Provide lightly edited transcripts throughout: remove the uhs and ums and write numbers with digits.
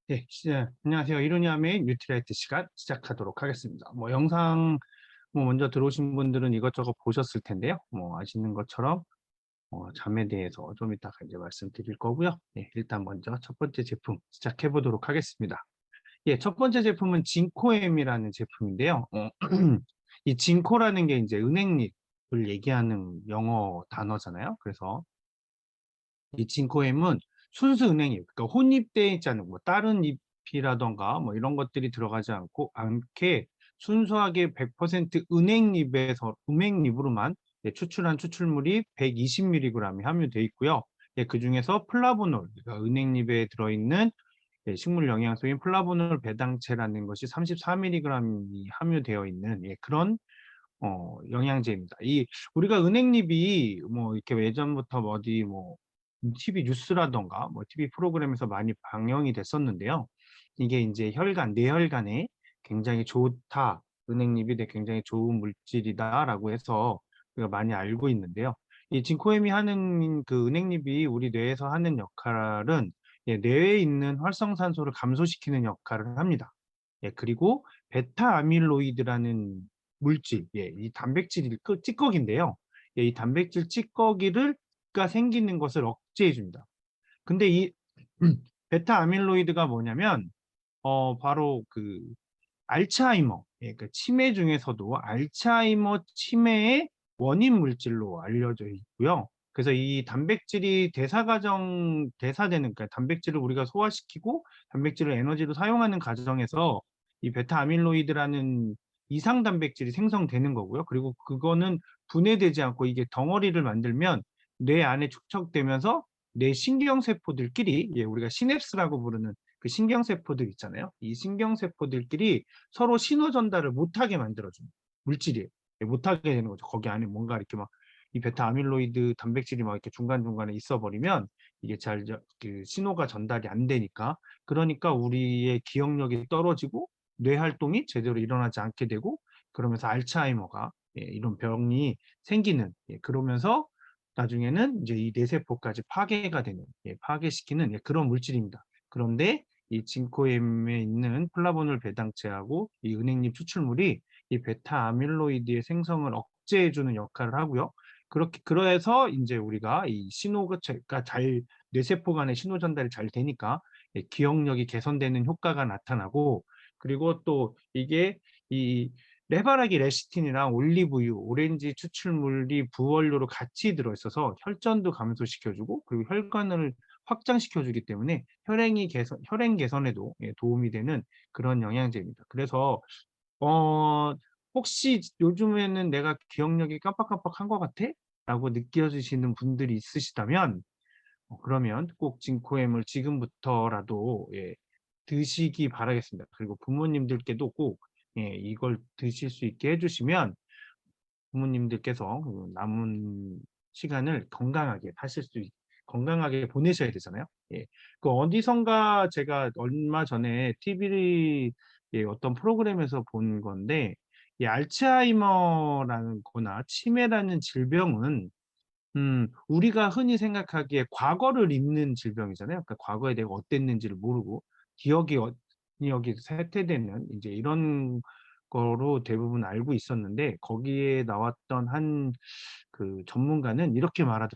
안녕하세요. 이루니아의 뉴트리라이트 시간 시작하도록 하겠습니다. 영상 먼저 들어오신 분들은 이것저것 보셨을 텐데요. 아시는 것처럼 잠에 대해서 좀 이따가 이제 말씀드릴 거고요. 일단 먼저 첫 번째 제품 시작해 보도록 하겠습니다. 첫 번째 제품은 진코엠이라는 제품인데요. 이 진코라는 게 이제 은행잎을 얘기하는 영어 단어잖아요. 그래서 이 진코엠은 순수 은행잎, 그러니까 혼입되어 있지 않은 다른 잎이라던가 이런 것들이 들어가지 않게 순수하게 100% 은행잎으로만 추출한 추출물이 120mg이 함유되어 있고요. 그 중에서 플라보놀, 그러니까 은행잎에 들어있는 식물 영양소인 플라보놀 배당체라는 것이 34mg이 함유되어 있는 그런 영양제입니다. 우리가 은행잎이 이렇게 예전부터 TV 뉴스라던가 TV 프로그램에서 많이 방영이 됐었는데요. 이게 이제 뇌혈관에 굉장히 좋다, 은행잎이 굉장히 좋은 물질이다라고 해서 우리가 많이 알고 있는데요. 이 진코엠이 하는 그 은행잎이 우리 뇌에서 하는 역할은 뇌에 있는 활성산소를 감소시키는 역할을 합니다. 그리고 베타 아밀로이드라는 물질, 이 단백질 찌꺼기인데요. 이 단백질 찌꺼기가 생기는 것을 억제해 줍니다. 근데 이 베타 아밀로이드가 뭐냐면 바로 그 알츠하이머, 그 치매 중에서도 알츠하이머 치매의 원인 물질로 알려져 있고요. 그래서 이 단백질이 대사되는, 그러니까 단백질을 우리가 소화시키고 단백질을 에너지로 사용하는 과정에서 이 베타 아밀로이드라는 이상 단백질이 생성되는 거고요. 그리고 그거는 분해되지 않고 이게 덩어리를 만들면 뇌 안에 축적되면서 뇌 신경세포들끼리, 우리가 시냅스라고 부르는 그 신경세포들 있잖아요. 이 신경세포들끼리 서로 신호 전달을 못하게 만들어주는 물질이에요. 못하게 되는 거죠. 거기 안에 뭔가 이렇게 이 베타 아밀로이드 단백질이 이렇게 중간중간에 있어 버리면 이게 그 신호가 전달이 안 되니까, 그러니까 우리의 기억력이 떨어지고 뇌 활동이 제대로 일어나지 않게 되고, 그러면서 알츠하이머가 이런 병이 생기는, 그러면서 나중에는 이제 이 뇌세포까지 파괴가 되는, 파괴시키는 그런 물질입니다. 그런데 이 진코엠에 있는 플라보놀 배당체하고 이 은행잎 추출물이 이 베타 아밀로이드의 생성을 억제해주는 역할을 하고요. 그래서 이제 우리가 이 신호가 뇌세포 간의 신호 전달이 잘 되니까 기억력이 개선되는 효과가 나타나고, 그리고 또 이게 이 레바라기 레시틴이랑 올리브유, 오렌지 추출물이 부원료로 같이 들어있어서 혈전도 감소시켜주고, 그리고 혈관을 확장시켜주기 때문에 혈행 개선에도 도움이 되는 그런 영양제입니다. 그래서 혹시 요즘에는 내가 기억력이 깜빡깜빡한 것 같아? 라고 느껴지시는 분들이 있으시다면, 그러면 꼭 진코엠을 지금부터라도 드시기 바라겠습니다. 그리고 부모님들께도 꼭 이걸 드실 수 있게 해주시면 부모님들께서 그 남은 시간을 건강하게 보내셔야 되잖아요. 그 어디선가 제가 얼마 전에 TV 어떤 프로그램에서 본 건데, 이 알츠하이머라는 거나 치매라는 질병은 우리가 흔히 생각하기에 과거를 잊는 질병이잖아요. 그러니까 과거에 내가 어땠는지를 모르고 기억이 쇠퇴되는 이제 이런 거로 대부분 알고 있었는데, 거기에 나왔던 한 그 전문가는 이렇게 말을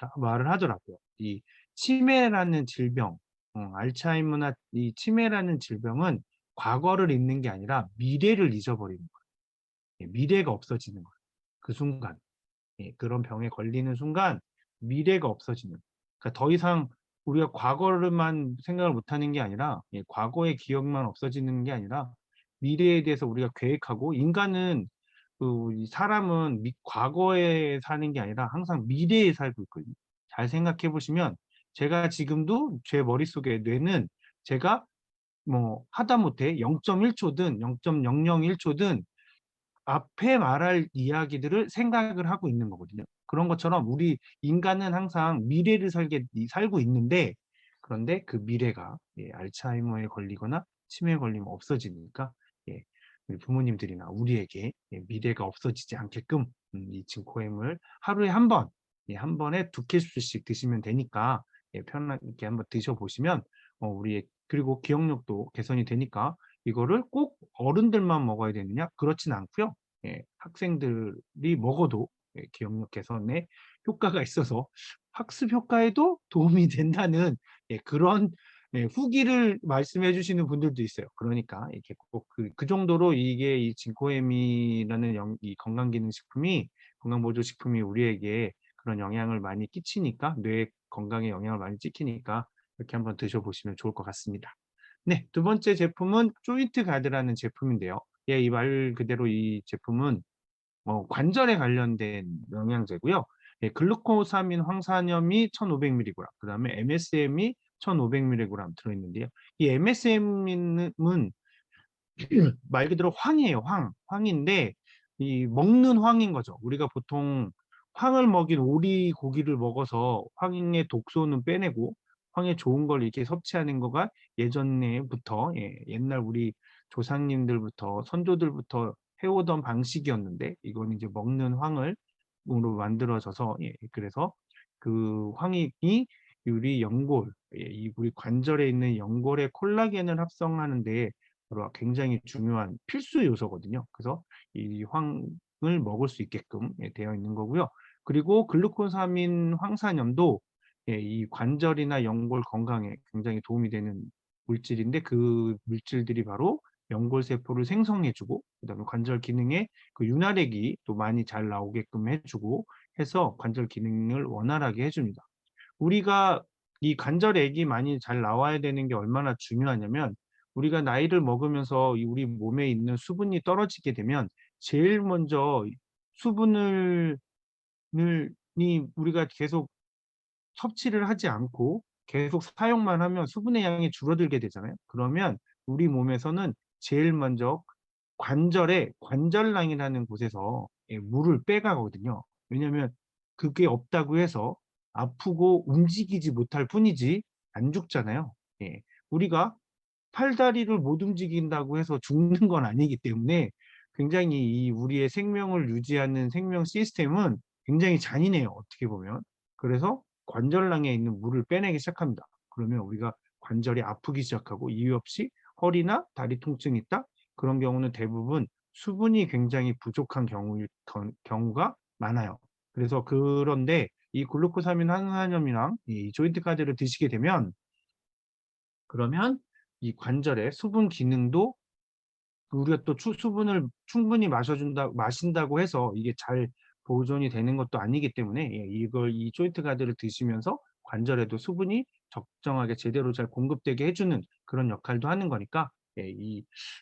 하더라고요. 이 치매라는 질병, 알츠하이머나 이 치매라는 질병은 과거를 잊는 게 아니라 미래를 잊어버리는 거예요. 미래가 없어지는 거예요. 그 순간. 그런 병에 걸리는 순간 미래가 없어지는. 그러니까 더 이상 우리가 과거를만 생각을 못하는 게 아니라, 과거의 기억만 없어지는 게 아니라 미래에 대해서 우리가 계획하고, 인간은 이 사람은 과거에 사는 게 아니라 항상 미래에 살고 있거든요. 잘 생각해 보시면 제가 지금도 제 머릿속에 뇌는 제가 하다못해 0.1초든 0.001초든 앞에 말할 이야기들을 생각을 하고 있는 거거든요. 그런 것처럼 우리 인간은 항상 미래를 살고 있는데, 그런데 그 미래가 알츠하이머에 걸리거나 치매에 걸리면 없어지니까, 우리 부모님들이나 우리에게 미래가 없어지지 않게끔 이 진코엠을 하루에 한 번, 한 번에 2캡슐씩 드시면 되니까 편하게 한번 드셔보시면 우리의 그리고 기억력도 개선이 되니까 이거를 꼭 어른들만 먹어야 되느냐? 그렇진 않고요. 예, 학생들이 먹어도 기억력 개선에 효과가 있어서 학습 효과에도 도움이 된다는 그런 후기를 말씀해 주시는 분들도 있어요. 그러니까 이렇게 꼭 그 정도로 이게 이 진코에미라는 이 건강보조식품이 우리에게 그런 영향을 많이 끼치니까 뇌 건강에 영향을 많이 끼치니까 이렇게 한번 드셔보시면 좋을 것 같습니다. 네, 두 번째 제품은 조인트 가드라는 제품인데요. 예, 이 말 그대로 이 제품은 관절에 관련된 영양제고요. 예, 글루코사민 황산염이 1,500mg, 그다음에 MSM이 1,500mg 들어있는데요. 이 MSM은 말 그대로 황이에요. 황인데 이 먹는 황인 거죠. 우리가 보통 황을 먹인 오리 고기를 먹어서 황의 독소는 빼내고 황에 좋은 걸 이렇게 섭취하는 거가 예전에부터 옛날 우리 조상님들부터 선조들부터 해오던 방식이었는데 이건 이제 먹는 황을 으로 만들어져서 그래서 그 황이 우리 연골, 이 우리 관절에 있는 연골의 콜라겐을 합성하는데 굉장히 중요한 필수 요소거든요. 그래서 이 황을 먹을 수 있게끔 되어 있는 거고요. 그리고 글루코사민 황산염도 이 관절이나 연골 건강에 굉장히 도움이 되는 물질인데 그 물질들이 바로 연골 세포를 생성해주고 그다음에 관절 기능에 그 윤활액이 또 많이 잘 나오게끔 해주고 해서 관절 기능을 원활하게 해줍니다. 우리가 이 관절액이 많이 잘 나와야 되는 게 얼마나 중요하냐면 우리가 나이를 먹으면서 우리 몸에 있는 수분이 떨어지게 되면 제일 먼저 수분을 우리가 계속 섭취를 하지 않고 계속 사용만 하면 수분의 양이 줄어들게 되잖아요. 그러면 우리 몸에서는 제일 먼저 관절에 관절낭이라는 곳에서 물을 빼가거든요. 왜냐하면 그게 없다고 해서 아프고 움직이지 못할 뿐이지 안 죽잖아요. 예. 우리가 팔다리를 못 움직인다고 해서 죽는 건 아니기 때문에 굉장히 이 우리의 생명을 유지하는 생명 시스템은 굉장히 잔인해요. 어떻게 보면. 그래서 관절낭에 있는 물을 빼내기 시작합니다. 그러면 우리가 관절이 아프기 시작하고 이유 없이 허리나 다리 통증이 있다? 그런 경우는 대부분 수분이 굉장히 부족한 경우가 많아요. 그래서 그런데 이 글루코사민 항산염이랑 이 조인트 카드를 드시게 되면 그러면 이 관절의 수분 기능도 우리가 또 수분을 충분히 마신다고 해서 이게 잘 보존이 되는 것도 아니기 때문에 이 조인트 가드를 드시면서 관절에도 수분이 적정하게 제대로 잘 공급되게 해주는 그런 역할도 하는 거니까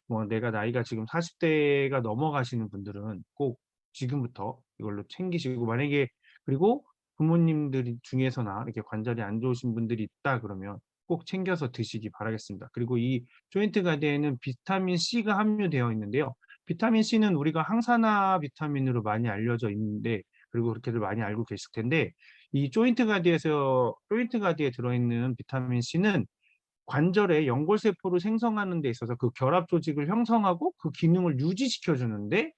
뭐 내가 나이가 지금 40대가 넘어가시는 분들은 꼭 지금부터 이걸로 챙기시고 만약에 그리고 부모님들 중에서나 이렇게 관절이 안 좋으신 분들이 있다 그러면 꼭 챙겨서 드시기 바라겠습니다. 그리고 이 조인트 가드에는 비타민 C가 함유되어 있는데요. 비타민 C는 우리가 항산화 비타민으로 많이 알려져 있는데 그리고 그렇게들 많이 알고 계실 텐데 이 조인트 가드에 들어있는 비타민 C는 관절의 연골세포를 생성하는 데 있어서 그 결합 조직을 형성하고 그 기능을 유지시켜 주는데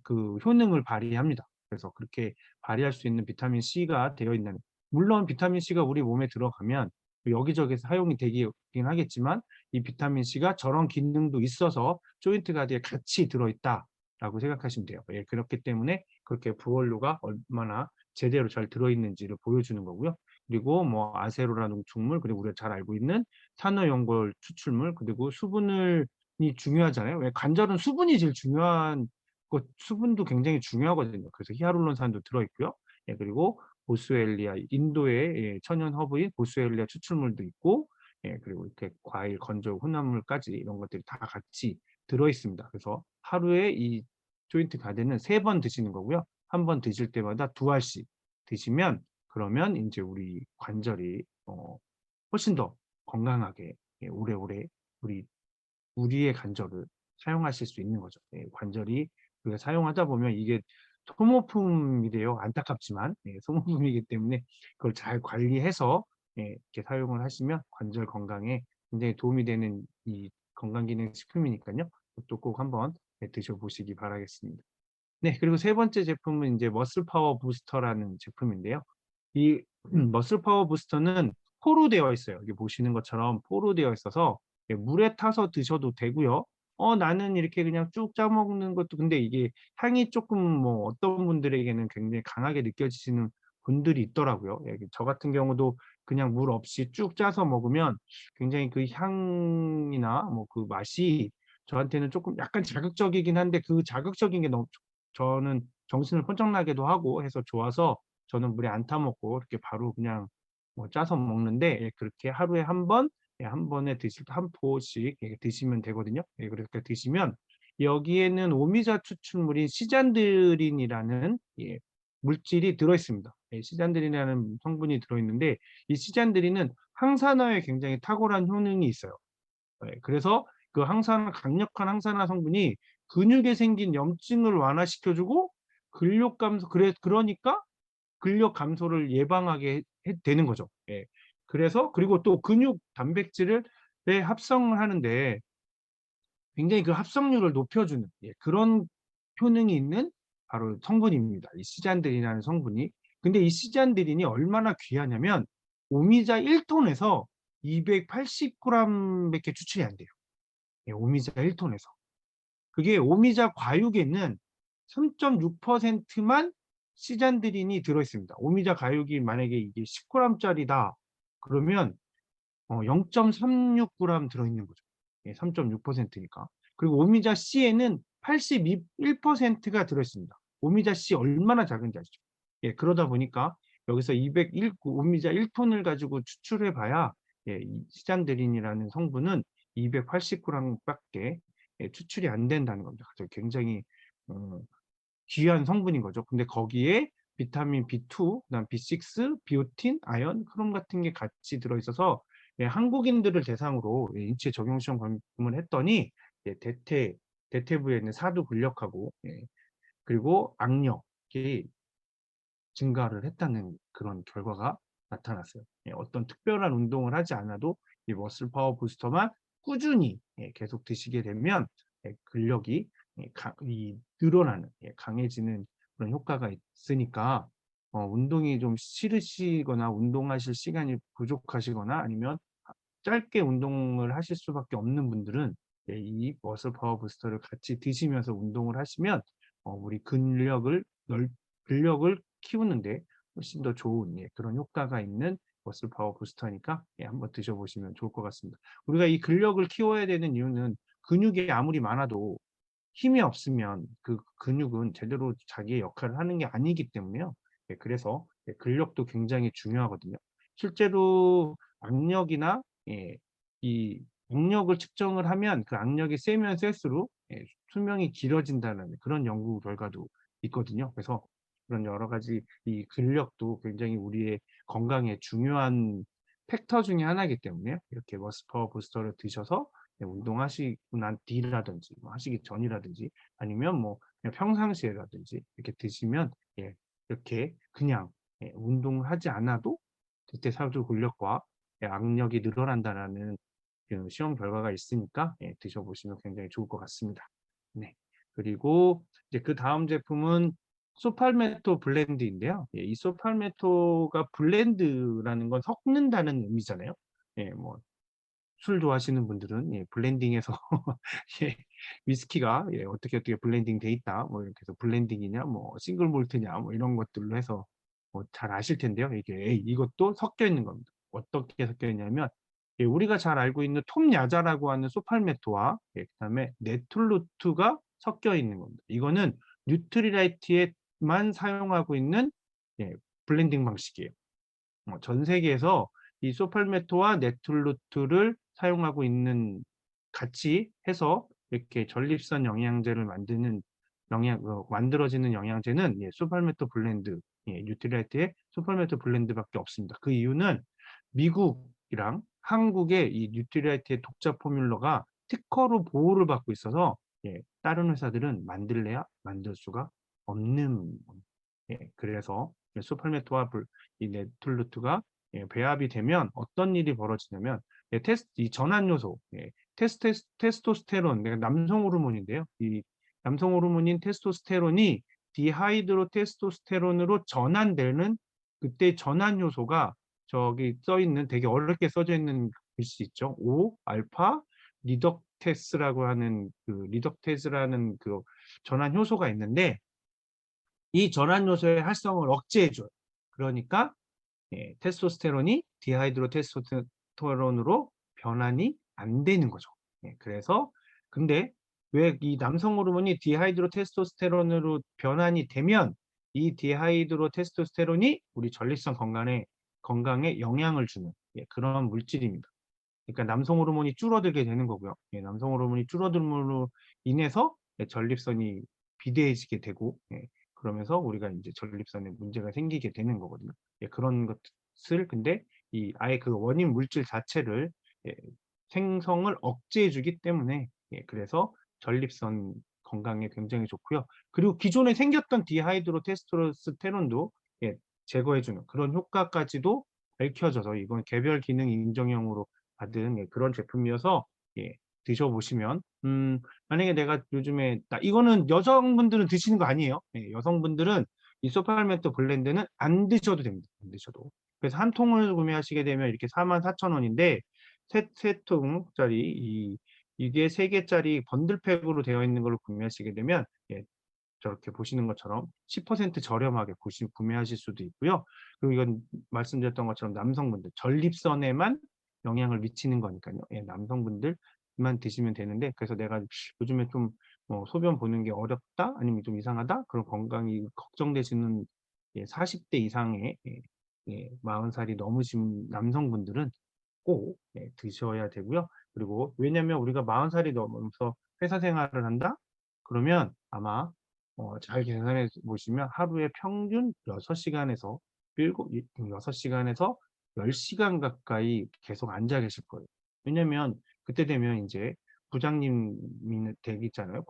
그 효능을 발휘합니다. 그래서 그렇게 발휘할 수 있는 비타민 C가 되어 있는 물론 비타민 C가 우리 몸에 들어가면 여기저기서 사용이 되긴 하겠지만 이 비타민 C가 저런 기능도 있어서 조인트 가드에 같이 들어있다라고 생각하시면 돼요. 그렇기 때문에 그렇게 부원료가 얼마나 제대로 잘 들어있는지를 보여주는 거고요. 그리고 뭐 아세로라 농축물 그리고 우리가 잘 알고 있는 산화연골 추출물 그리고 수분이 중요하잖아요. 왜 관절은 수분이 제일 중요한 수분도 굉장히 중요하거든요. 그래서 히알루론산도 들어있고요. 그리고 보스웰리아 인도의 천연 허브인 보스웰리아 추출물도 있고 그리고 이렇게 과일 건조 혼합물까지 이런 것들이 다 같이 들어있습니다. 그래서 하루에 이 조인트 가드는 3번 드시는 거고요. 한 번 드실 때마다 2알씩 드시면 그러면 이제 우리 관절이 훨씬 더 건강하게 오래오래 우리의 관절을 사용하실 수 있는 거죠. 관절이 우리가 사용하다 보면 이게 소모품이래요. 안타깝지만 소모품이기 때문에 그걸 잘 관리해서 이렇게 사용을 하시면 관절 건강에 굉장히 도움이 되는 이 건강기능식품이니까요. 또 꼭 한번 드셔보시기 바라겠습니다. 네, 그리고 세 번째 제품은 이제 머슬 파워 부스터라는 제품인데요. 이 머슬 파워 부스터는 포로 되어 있어요. 여기 보시는 것처럼 포로 되어 있어서 예, 물에 타서 드셔도 되고요. 나는 이렇게 그냥 쭉 짜 먹는 것도 근데 이게 향이 조금 뭐 어떤 분들에게는 굉장히 강하게 느껴지시는 분들이 있더라고요. 예, 저 같은 경우도 그냥 물 없이 쭉 짜서 먹으면 굉장히 그 향이나 뭐 그 맛이 저한테는 조금 약간 자극적이긴 한데 그 자극적인 게 너무 저는 정신을 번쩍 나게도 하고 해서 좋아서 저는 물에 안 타 먹고 이렇게 바로 그냥 뭐 짜서 먹는데 예, 그렇게 하루에 한 번, 예, 한 번에 드실 한 포씩 예, 드시면 되거든요. 예, 그렇게 드시면 여기에는 오미자 추출물인 시잔드린이라는 예, 물질이 들어 있습니다. 예, 시잔드린이라는 성분이 들어 있는데 이 시잔드린은 항산화에 굉장히 탁월한 효능이 있어요. 예, 그래서 그 강력한 항산화 성분이 근육에 생긴 염증을 완화시켜주고 근력 감소 그러니까 근력 감소를 예방하게 되는 거죠. 예. 그래서 그리고 또 근육 단백질을 합성을 하는데 굉장히 그 합성률을 높여주는 예, 그런 효능이 있는 바로 성분입니다. 이 시잔드린이라는 성분이. 근데 이 시잔드린이 얼마나 귀하냐면 오미자 1톤에서 280g밖에 추출이 안 돼요. 예, 오미자 1톤에서. 그게 오미자 과육에는 3.6%만 시잔드린이 들어있습니다. 오미자 과육이 만약에 이게 10g짜리다 그러면 0.36g 들어있는 거죠. 예, 3.6%니까. 그리고 오미자 C에는 81%가 들어있습니다. 오미자 C 얼마나 작은지 아시죠? 예, 그러다 보니까 여기서 201 오미자 1톤을 가지고 추출해 봐야 예, 이 시잔드린이라는 성분은 280g밖에 예, 추출이 안 된다는 겁니다. 그래서 굉장히 어, 귀한 성분인 거죠. 근데 거기에 비타민 B2, 그다음 B6, 비오틴, 아연, 크롬 같은 게 같이 들어있어서 예, 한국인들을 대상으로 예, 인체 적용 시험 검문을 했더니 예, 대퇴부에 있는 사두 근력하고 예, 그리고 악력이 증가를 했다는 그런 결과가 나타났어요. 예, 어떤 특별한 운동을 하지 않아도 이 머슬 파워 부스터만 꾸준히 예, 계속 드시게 되면 예, 근력이 늘어나는 강해지는 그런 효과가 있으니까 운동이 좀 싫으시거나 운동하실 시간이 부족하시거나 아니면 짧게 운동을 하실 수밖에 없는 분들은 예, 이 머슬 파워 부스터를 같이 드시면서 운동을 하시면 우리 근력을 키우는데 훨씬 더 좋은 예, 그런 효과가 있는 머슬 파워 부스터니까 예, 한번 드셔보시면 좋을 것 같습니다. 우리가 이 근력을 키워야 되는 이유는 근육이 아무리 많아도 힘이 없으면 그 근육은 제대로 자기의 역할을 하는 게 아니기 때문에요. 예, 그래서 예, 근력도 굉장히 중요하거든요. 실제로 악력이나 예, 이 악력을 측정을 하면 그 악력이 세면 셀수록 예, 수명이 길어진다는 그런 연구 결과도 있거든요. 그래서 그런 여러 가지 이 근력도 굉장히 우리의 건강에 중요한 팩터 중에 하나이기 때문에 이렇게 머스퍼 부스터를 드셔서 네, 운동하시고 난 뒤라든지 뭐 하시기 전이라든지 아니면 뭐 그냥 평상시에라든지 이렇게 드시면 예, 이렇게 그냥 예, 운동을 하지 않아도 대퇴사두 근력과 예, 악력이 늘어난다라는 그 시험 결과가 있으니까 예, 드셔보시면 굉장히 좋을 것 같습니다. 네. 그리고 이제 그 다음 제품은 소팔메토 블렌드인데요. 예, 이 소팔메토가 블렌드라는 건 섞는다는 의미잖아요. 예, 뭐 술 좋아하시는 분들은 예, 블렌딩해서 예, 위스키가 예, 어떻게 블렌딩 돼 있다 뭐 이렇게 해서 블렌딩이냐 뭐 싱글 몰트냐 뭐 이런 것들로 해서 뭐 잘 아실 텐데요. 이게 이것도 섞여 있는 겁니다. 어떻게 섞여 있냐면 예, 우리가 잘 알고 있는 톰야자라고 하는 소팔메토와 예, 그다음에 네툴루트가 섞여 있는 겁니다. 이거는 뉴트리라이트에만 사용하고 있는 예, 블렌딩 방식이에요. 전 세계에서 이 소팔메토와 네툴루트를 사용하고 있는 같이 해서 이렇게 전립선 영양제를 만들어지는 영양제는 예, 소팔메토 블렌드, 예, 뉴트리라이트의 소팔메토 블렌드밖에 없습니다. 그 이유는 미국이랑 한국의 이 뉴트리라이트의 독자 포뮬러가 특허로 보호를 받고 있어서 예, 다른 회사들은 만들래야 만들 수가 없는 예, 그래서 소팔메토와 이 네툴루트가 예, 배합이 되면 어떤 일이 벌어지냐면 예, 이 전환 요소, 예, 테스토스테론, 남성 호르몬인데요. 이 남성 호르몬인 테스토스테론이 디하이드로 테스토스테론으로 전환되는 그때 전환 요소가 저기 써 있는 되게 어렵게 써져 있는 글씨 있죠. O 알파 리덕테스라고 하는 그 리덕테스라는 그 전환 효소가 있는데 이 전환 요소의 활성을 억제해 줘요. 그러니까 테스토스테론이 디하이드로 테스토스테론으로 변환이 안 되는 거죠. 그래서 근데 왜 이 남성 호르몬이 디하이드로 테스토스테론으로 변환이 되면 이 디하이드로 테스토스테론이 우리 전립선 건강에 영향을 주는 그런 물질입니다. 그러니까 남성 호르몬이 줄어들게 되는 거고요. 남성 호르몬이 줄어들므로 인해서 전립선이 비대해지게 되고 그러면서 우리가 이제 전립선에 문제가 생기게 되는 거거든요. 그런 것을 근데 이 아예 그 원인 물질 자체를 예, 생성을 억제해 주기 때문에 그래서 전립선 건강에 굉장히 좋고요. 그리고 기존에 생겼던 디하이드로 테스토스테론도 제거해 주는 그런 효과까지도 밝혀져서 이건 개별 기능 인정형으로 받은 그런 제품이어서 드셔보시면 만약에 내가 요즘에 이거는 여성분들은 드시는 거 아니에요. 여성분들은 이 소팔메토 블렌드는 안 드셔도 됩니다. 안 드셔도. 그래서 한 통을 구매하시게 되면 이렇게 44,000원인데 세 통짜리 이게 3개짜리 번들팩으로 되어 있는 걸로 구매하시게 되면 저렇게 보시는 것처럼 10% 저렴하게 구매하실 수도 있고요. 그리고 이건 말씀드렸던 것처럼 남성분들 전립선에만 영향을 미치는 거니까요. 남성분들만 드시면 되는데 그래서 내가 요즘에 좀 소변 보는 게 어렵다 아니면 좀 이상하다 그런 건강이 걱정되시는 40대 이상의 40살이 넘으신 남성분들은 꼭 드셔야 되고요. 그리고 왜냐하면 우리가 40살이 넘어서 회사 생활을 한다? 그러면 아마 잘 계산해 보시면 하루에 평균 6시간에서 6시간에서 10시간 가까이 계속 앉아 계실 거예요. 왜냐면 그때 되면 이제 부장님이 되겠잖아요.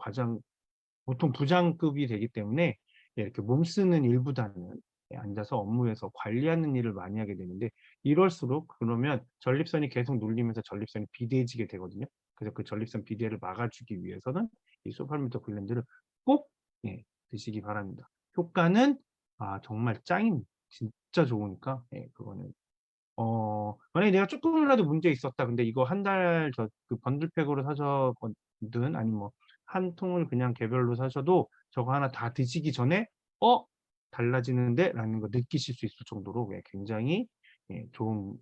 보통 부장급이 되기 때문에 이렇게 몸 쓰는 일보다는 앉아서 업무에서 관리하는 일을 많이 하게 되는데 이럴수록 그러면 전립선이 계속 눌리면서 전립선이 비대해지게 되거든요. 그래서 그 전립선 비대를 막아주기 위해서는 이 소팔메토 블렌드를 꼭 드시기 바랍니다. 효과는 정말 짱입니다. 진짜 좋으니까 그거는 만약에 내가 조금이라도 문제 있었다. 근데 이거 한 달 그 번들팩으로 사셨든 아니면 뭐 한 통을 그냥 개별로 사셔도 저거 하나 다 드시기 전에 달라지는데 라는 거 느끼실 수 있을 정도로 굉장히 좋은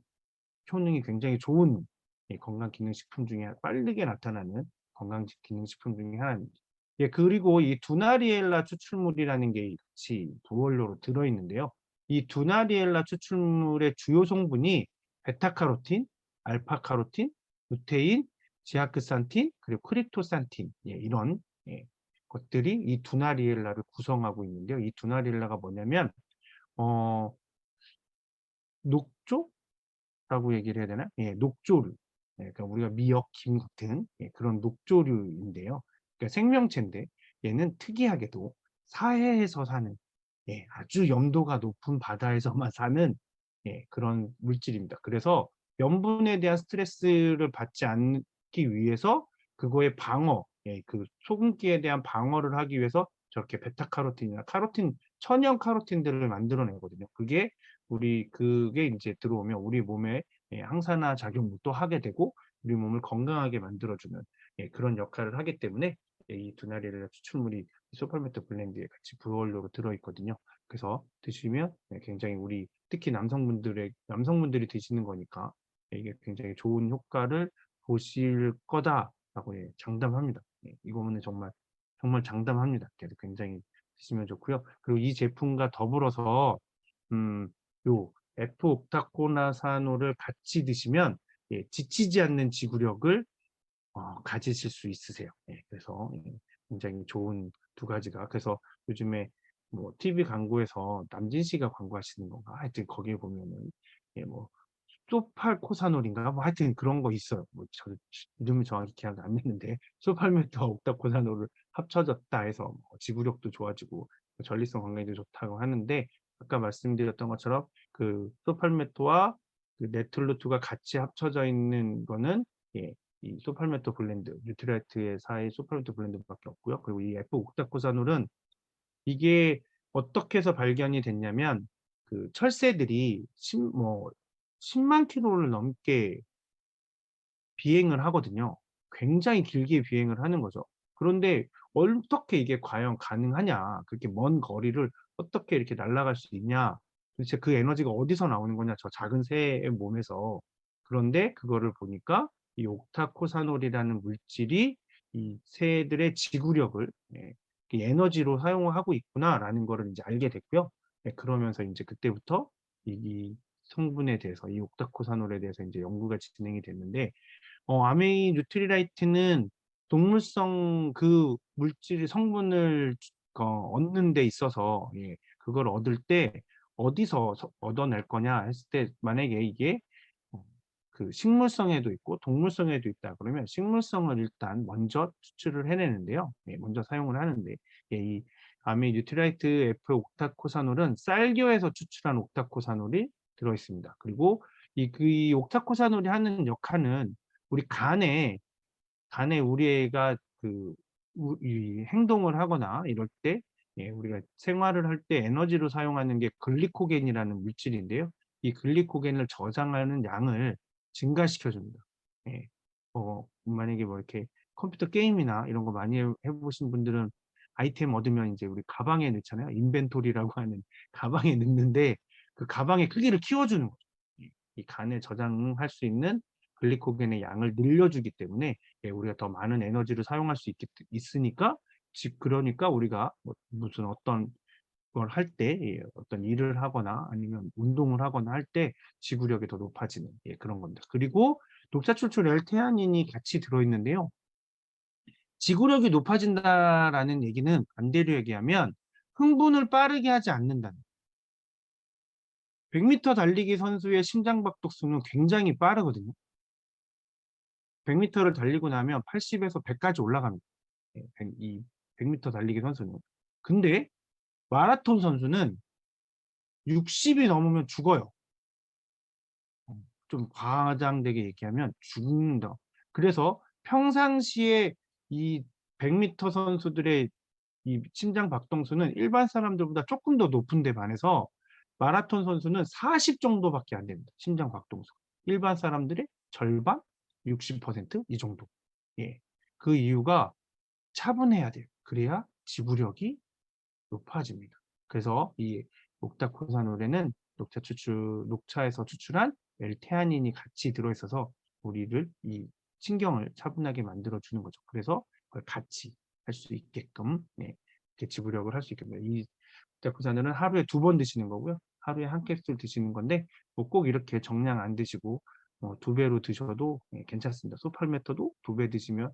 효능이 굉장히 좋은 건강기능식품 중에 빠르게 나타나는 건강기능식품 중에 하나입니다. 그리고 이 두나리엘라 추출물이라는 게 같이 부원료로 들어있는데요. 이 두나리엘라 추출물의 주요 성분이 베타카로틴, 알파카로틴, 루테인, 지아크산틴, 그리고 크립토산틴 이런 것들이 이 두나리엘라를 구성하고 있는데요. 이 두나리엘라가 뭐냐면 녹조? 라고 얘기를 해야 되나? 녹조류. 그러니까 우리가 미역, 김 같은 그런 녹조류인데요. 그러니까 생명체인데 얘는 특이하게도 사해에서 사는 아주 염도가 높은 바다에서만 사는 그런 물질입니다. 그래서 염분에 대한 스트레스를 받지 않기 위해서 그거의 방어, 그 소금기에 대한 방어를 하기 위해서 저렇게 베타카로틴이나 천연 카로틴들을 만들어내거든요. 그게 이제 들어오면 우리 몸에 항산화 작용을 또 하게 되고 우리 몸을 건강하게 만들어주는 그런 역할을 하기 때문에 이 두나리엘라 추출물이 소팔메토 블렌드에 같이 부원료로 들어있거든요. 그래서 드시면 굉장히 특히 남성분들이 드시는 거니까 이게 굉장히 좋은 효과를 보실 거다라고 장담합니다. 이거는 정말 정말 장담합니다. 그래서 굉장히 드시면 좋고요. 그리고 이 제품과 더불어서 요 F옥타코나산호를 같이 드시면 지치지 않는 지구력을 가지실 수 있으세요. 그래서 굉장히 좋은 두 가지가 그래서 요즘에 뭐 TV 광고에서 남진 씨가 광고하시는 건가 하여튼 거기에 보면은 뭐 소팔코사놀인가 뭐 하여튼 그런 거 있어요. 뭐 저 이름이 정확히 기억이 안 나는데 소팔메토와 옥타코사놀을 합쳐졌다 해서 뭐 지구력도 좋아지고 전립선 건강에도 좋다고 하는데 아까 말씀드렸던 것처럼 그 소팔메토와 그 네툴루트가 같이 합쳐져 있는 거는 이 소팔메토 블렌드, 뉴트리아이트의 소팔메토 블렌드밖에 없고요. 그리고 이 F옥타코사놀은 이게 어떻게 해서 발견이 됐냐면 그 철새들이 10만 킬로를 넘게 비행을 하거든요. 굉장히 길게 비행을 하는 거죠. 그런데 어떻게 이게 과연 가능하냐. 그렇게 먼 거리를 어떻게 이렇게 날아갈 수 있냐. 도대체 그 에너지가 어디서 나오는 거냐. 저 작은 새의 몸에서. 그런데 그거를 보니까 이 옥타코사놀이라는 물질이 이 새들의 지구력을 이 에너지로 사용을 하고 있구나라는 거를 이제 알게 됐고요. 그러면서 이제 그때부터 이 성분에 대해서 이 옥타코사놀에 대해서 이제 연구가 진행이 됐는데 아메이 뉴트리라이트는 동물성 그 물질 성분을 얻는 데 있어서 그걸 얻을 때 어디서 얻어낼 거냐 했을 때 만약에 이게 어 그 식물성에도 있고 동물성에도 있다 그러면 식물성을 일단 먼저 추출을 해내는데요. 먼저 사용을 하는데 이 아메이 뉴트리라이트 F 옥타코사놀은 쌀겨에서 추출한 옥타코사놀이 들어 있습니다. 그리고 이 옥타코사놀이 하는 역할은 우리 간에 우리 애가 이 행동을 하거나 이럴 때 우리가 생활을 할 때 에너지로 사용하는 게 글리코겐이라는 물질인데요. 이 글리코겐을 저장하는 양을 증가시켜 줍니다. 예. 만약에 뭐 이렇게 컴퓨터 게임이나 이런 거 많이 해 보신 분들은 아이템 얻으면 인제 우리 가방에 넣잖아요. 인벤토리라고 하는 가방에 넣는데 그 가방의 크기를 키워 주는 거죠. 이 간에 저장할 수 있는 글리코겐의 양을 늘려주기 때문에 우리가 더 많은 에너지를 사용할 수 있으니까 즉 그러니까 우리가 뭐 무슨 어떤 걸 할 때 어떤 일을 하거나 아니면 운동을 하거나 할 때 지구력이 더 높아지는 그런 겁니다. 그리고 녹차 추출 L테아닌이 같이 들어 있는데요. 지구력이 높아진다라는 얘기는 반대로 얘기하면 흥분을 빠르게 하지 않는다는 100m 달리기 선수의 심장박동수는 굉장히 빠르거든요. 100m를 달리고 나면 80에서 100까지 올라갑니다. 이 100m 달리기 선수는. 근데 마라톤 선수는 60이 넘으면 죽어요. 좀 과장되게 얘기하면 죽는다. 그래서 평상시에 이 100m 선수들의 이 심장 박동수는 일반 사람들보다 조금 더 높은데 반해서 마라톤 선수는 40 정도밖에 안 됩니다. 심장 박동수가. 일반 사람들의 절반? 60%이 정도. 예. 그 이유가 차분해야 돼요. 그래야 지구력이 높아집니다. 그래서 이 옥타코사놀에는 녹차에서 추출한 L테아닌이 같이 들어있어서 우리를 이 신경을 차분하게 만들어 주는 거죠. 그래서 그걸 같이 할 수 있게끔 이렇게 지구력을 할 수 있게끔 이 옥타코사놀은 하루에 2번 드시는 거고요. 하루에 1 캡슐 드시는 건데 뭐 꼭 이렇게 정량 안 드시고 2배로 드셔도 괜찮습니다. 소팔메토도 2배 드시면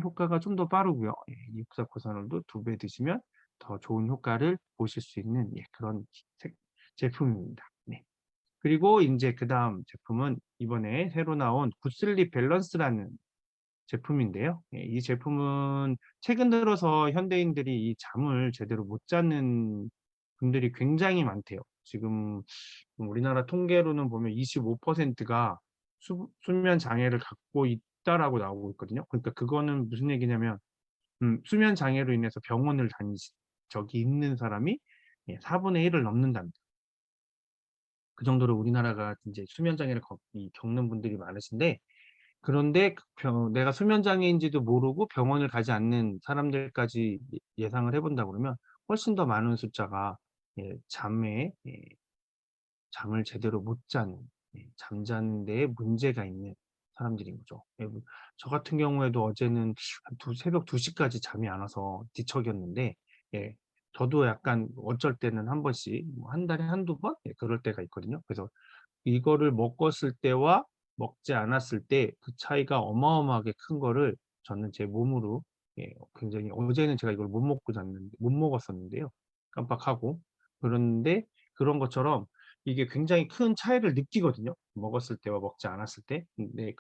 효과가 좀 더 빠르고요. 이 육사코사놀도 2배 드시면 더 좋은 효과를 보실 수 있는 그런 제품입니다. 네. 그리고 인제 그다음 제품은 이번에 새로 나온 굿슬립 밸런스라는 제품인데요. 이 제품은 최근 들어서 현대인들이 이 잠을 제대로 못 자는 분들이 굉장히 많대요. 지금 우리나라 통계로는 보면 25%가 수면 장애를 갖고 있다라고 나오고 있거든요. 그러니까 그거는 무슨 얘기냐면 수면 장애로 인해서 병원을 다닌 적이 있는 사람이 4분의 1을 넘는답니다. 그 정도로 우리나라가 인제 수면 장애를 겪는 분들이 많으신데 그런데 내가 수면 장애인지도 모르고 병원을 가지 않는 사람들까지 예상을 해 본다 그러면 훨씬 더 많은 숫자가 잠에 잠을 제대로 못 자는 잠자는 데에 문제가 있는 사람들인 거죠. 뭐 저 같은 경우에도 어제는 한 새벽 2 시까지 잠이 안 와서 뒤척였는데 예 저도 약간 어쩔 때는 한 번씩 뭐 한 달에 한두 번 그럴 때가 있거든요. 그래서 이거를 먹었을 때와 먹지 않았을 때 그 차이가 어마어마하게 큰 거를 저는 제 몸으로 굉장히 어제는 제가 이걸 못 먹었었는데요. 깜빡하고. 그런데 그런 것처럼 이게 굉장히 큰 차이를 느끼거든요, 먹었을 때와 먹지 않았을 때.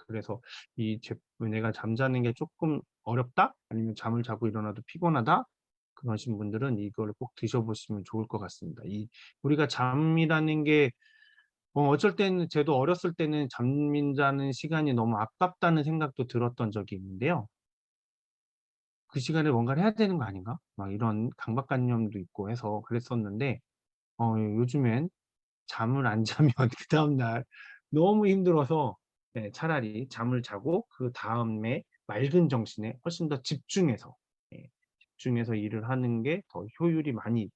그래서 이 제 '내가 잠자는 게 쪼끔 어렵다.' 아니면 '잠을 자고 일어나도 피곤하다.' 그러신 분들은 이거를 꼭 드셔 보시면 좋을 것 같습니다. 우리가 잠이라는 게 어쩔 때는 저도 어렸을 때는 잠자는 시간이 너무 아깝다는 생각도 들었던 적이 있는데요. '그 시간에 뭔가를 해야 되는 거 아닌가?' 막 이런 강박관념도 있고 해서 그랬었는데 요즘엔 잠을 안 자면 그다음 날 너무 힘들어서 차라리 잠을 자고 그다음에 맑은 정신에 훨씬 더 집중해서 집중해서 일을 하는 게 더 효율이 많이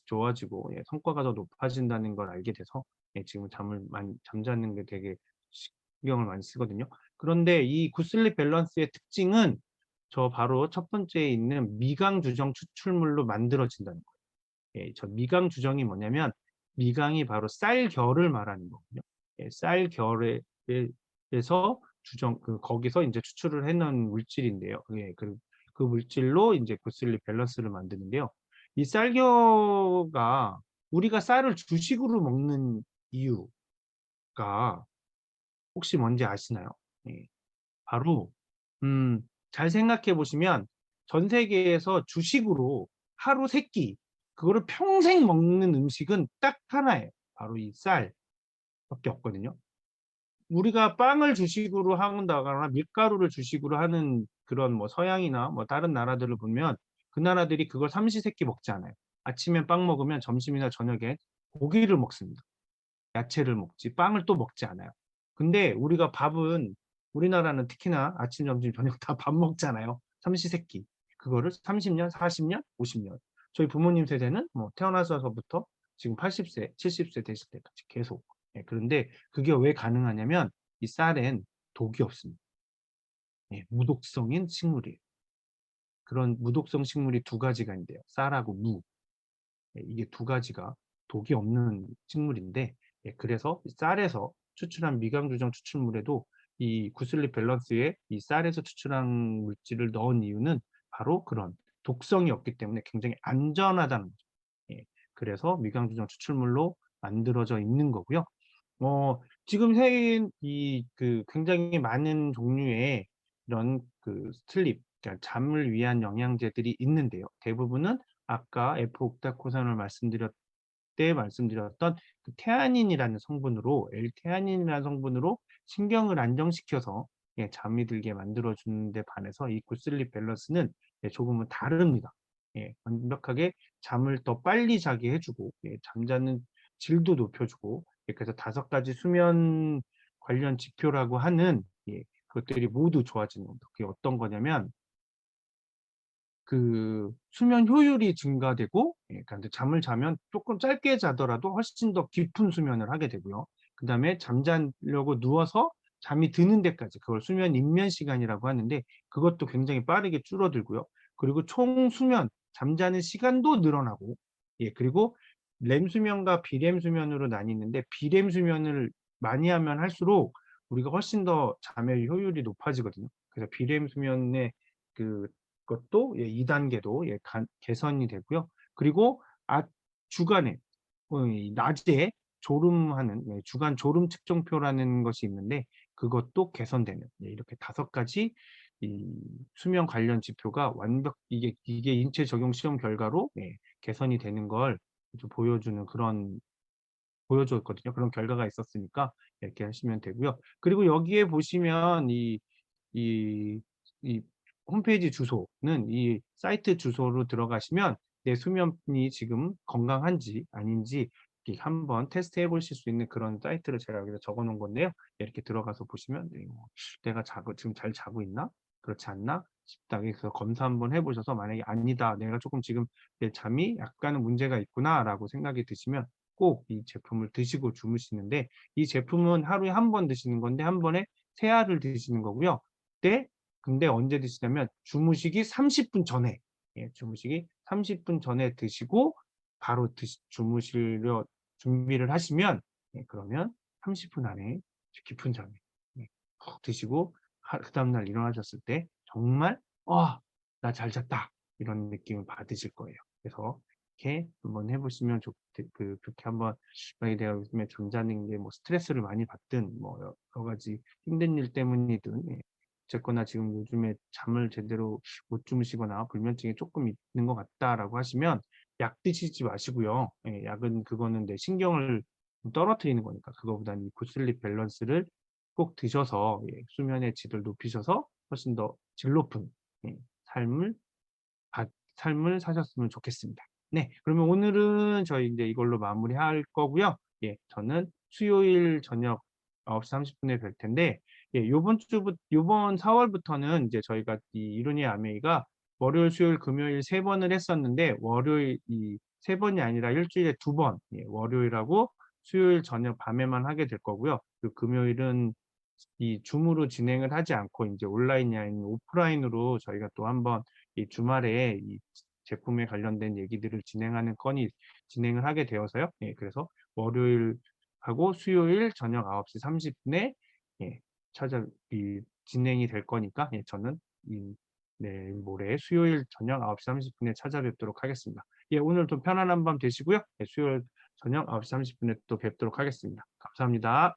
좋아지고 성과가 더 높아진다는 걸 알게 돼서 지금 잠을 많이 잠자는 게 되게 신경을 많이 쓰거든요. 그런데 이 굿슬립 밸런스의 특징은 저 바로 첫 번째에 있는 미강 주정 추출물로 만들어진다는 거예요. 저 미강 주정이 뭐냐면 미강이 바로 쌀결을 말하는 거거든요. 쌀결에 에서 거기서 인제 추출을 해 놓은 물질인데요. 그 물질로 인제 굿슬립 밸런스를 만드는데요. 이 쌀겨가 우리가 쌀을 주식으로 먹는 이유가 혹시 뭔지 아시나요? 예. 바로 음 잘 생각해 보시면 전 세계에서 주식으로 하루 3 끼 그거를 평생 먹는 음식은 딱 하나예요. 바로 이 쌀밖에 없거든요. 우리가 빵을 주식으로 한다거나 밀가루를 주식으로 하는 그런 뭐 서양이나 뭐 다른 나라들을 보면 그 나라들이 그걸 삼시세끼 먹지 않아요. 아침에 빵 먹으면 점심이나 저녁에 고기를 먹습니다. 야채를 먹지 빵을 또 먹지 않아요. 근데 우리가 밥은 우리나라는 특히나 아침, 점심, 저녁 다 밥 먹잖아요. 삼시세끼. 그거를 30 년, 40 년, 50 년. 저희 부모님 세대는 뭐 태어나서부터 지금 80 세, 70세 되실 때까지 계속. 그런데 그게 왜 가능하냐면 이 쌀엔 독이 없습니다. 무독성인 식물이에요. 그런 무독성 식물이 두 가지가 있는데요. 쌀하고 무. 이게 두 가지가 독이 없는 식물인데 그래서 쌀에서 추출한 미강주정 추출물에도 이 구슬립 밸런스에 이 쌀에서 추출한 물질을 넣은 이유는 바로 그런 독성이 없기 때문에 굉장히 안전하다는 거죠. 그래서 미강주정 추출물로 만들어져 있는 거고요. 지금 굉장히 많은 종류의 이런 슬립 그러니까 잠을 위한 영양제들이 있는데요. 대부분은 아까 F옥타코산을 말씀드렸던 그 테아닌이라는 성분으로 L테아닌이라는 성분으로 신경을 안정시켜서 잠이 들게 만들어 주는 데 반해서 이 굿슬립 밸런스는 조금은 다릅니다. 완벽하게 잠을 더 빨리 자게 해 주고 잠자는 질도 높여 주고 그래서 5 가지 수면 관련 지표라고 하는 그것들이 모두 좋아지는 겁니다. 그게 어떤 거냐면 수면 효율이 증가되고 그러니까 인제 잠을 자면 쪼끔 짧게 자더라도 훨씬 더 깊은 수면을 하게 되고요. 그다음에 잠자려고 누워서 잠이 드는 데까지 그걸 수면 입면 시간이라고 하는데 그것도 굉장히 빠르게 줄어들고요. 그리고 총 수면 잠자는 시간도 늘어나고 그리고 렘 수면과 비렘 수면으로 나뉘는데 비렘 수면을 많이 하면 할수록 우리가 훨씬 더 잠의 효율이 높아지거든요. 그래서 비렘 수면의 그 것도 2 단계로 개선이 되고요. 그리고 주간에 이 낮에 졸음하는 주간 졸음 측정표라는 것이 있는데 그것도 개선되는 이렇게 5 가지 이 수면 관련 지표가 이게 인체 적용 시험 결과로 개선이 되는 걸 좀 보여줬거든요. 그런 결과가 있었으니까 이렇게 하시면 되고요. 그리고 여기에 보시면 이 이 홈페이지 주소는 이 사이트 주소로 들어가시면 내 수면이 지금 건강한지 아닌지 이렇게 한번 테스트해 보실 수 있는 그런 사이트를 제가 여기다 적어 놓은 건데요. 이렇게 들어가서 보시면 '내가 지금 잘 자고 있나? 그렇지 않나?' 싶다. 그래서 검사 한번 해 보셔서 만약에 '아니다. 내가 쪼끔 지금 내 잠이 약간은 문제가 있구나.'라고 생각이 드시면 꼭 이 제품을 드시고 주무시는데 이 제품은 하루에 1번 드시는 건데 한 번에 3 알을 드시는 거고요. 때 근데 언제 드시냐면 주무시기 30분 전에 주무시기 30분 전에 드시고 바로 주무시려 준비를 하시면 그러면 30분 안에 깊은 잠에 푹 드시고 그다음 날 일어나셨을 때 정말 '아 나 잘 잤다.' 이런 느낌을 받으실 거예요. 그래서 이렇게 한번 해 보시면 그렇게 한번 만약에 내가 요즘에 잠자는 게 뭐 스트레스를 많이 받든 뭐 여러 가지 힘든 일 때문이든 어쨌거나 지금 요즘에 잠을 제대로 못 주무시거나 불면증이 쪼끔 있는 것 같다라고 하시면 약 드시지 마시고요. 약은 그거는 내 신경을 좀 떨어뜨리는 거니까 그거보다는 이 굿슬립 밸런스를 꼭 드셔서 수면의 질을 높이셔서 훨씬 더 질 높은 예 삶을 삶을 사셨으면 좋겠습니다. 네. 그러면 오늘은 저희 인제 이걸로 마무리할 거고요. 저는 수요일 저녁 9시 30분에 뵐 텐데, 예, 요번 4월부터는 이제 저희가 이 이론의 아메이가 월요일, 수요일, 금요일 3번을 했었는데, 월요일 이 3번이 아니라 일주일에 2번, 예, 월요일하고 수요일 저녁 밤에만 하게 될 거고요. 그 금요일은 이 줌으로 진행을 하지 않고 이제 온라인이 아닌 오프라인으로 저희가 또 한번 이 주말에 이 제품에 관련된 얘기들을 진행하는 건이 진행을 하게 되어서요. 예, 그래서 월요일하고 수요일 저녁 9시 30분에 예, 진행이 될 거니까 예, 저는 내일 모레 수요일 저녁 9시 30분에 찾아뵙도록 하겠습니다. 예, 오늘도 편안한 밤 되시고요. 예, 수요일 저녁 9시 30분에 또 뵙도록 하겠습니다. 감사합니다.